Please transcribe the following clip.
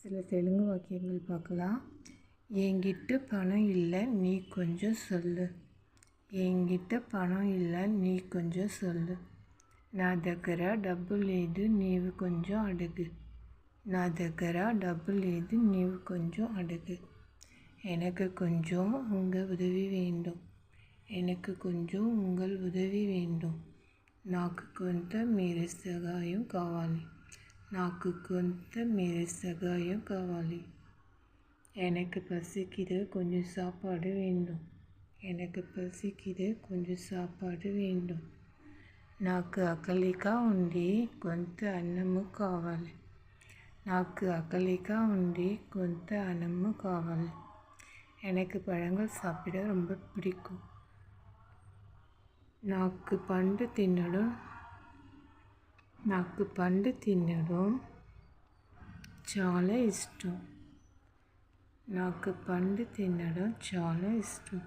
சில தெலுங்கு வாக்கியங்கள் பார்க்கலாம். என்கிட்ட பணம் இல்லை, நீ கொஞ்சம் சொல்லு. என்கிட்ட பணம் இல்லை, நீ కొంచెం சொல்லு. నా దగ్గర డబ్బు లేదు, నీవు కొంచెం అడుగు. నా దగ్గర డబ్బు లేదు, నీవు కొంచెం అడుగు. எனக்கு கொஞ்சம் உங்கள் உதவி வேண்டும். எனக்கு கொஞ்சம் உங்கள் உதவி வேண்டும். నాకు కొంత మీరు సహాయం కావాలి. నాకు కొంత మీరు సహాయం కావాలి. எனக்கு பசிக்குது, கொஞ்சம் சாப்பாடு வேண்டும். எனக்கு பசிக்குது, கொஞ்சம் சாப்பாடு வேண்டும். నాకు ఆకలిగా ఉంది, కొంత అన్నము కావాలి. నాకు ఆకలిగా ఉంది, కొంత అన్నము కావాలి. எனக்கு பழங்கள் சாப்பிட ரொம்ப பிடிக்கும். నాకు పండు తినడం చాలా ఇష్టం. నాకు పండు తినడం చాలా ఇష్టం.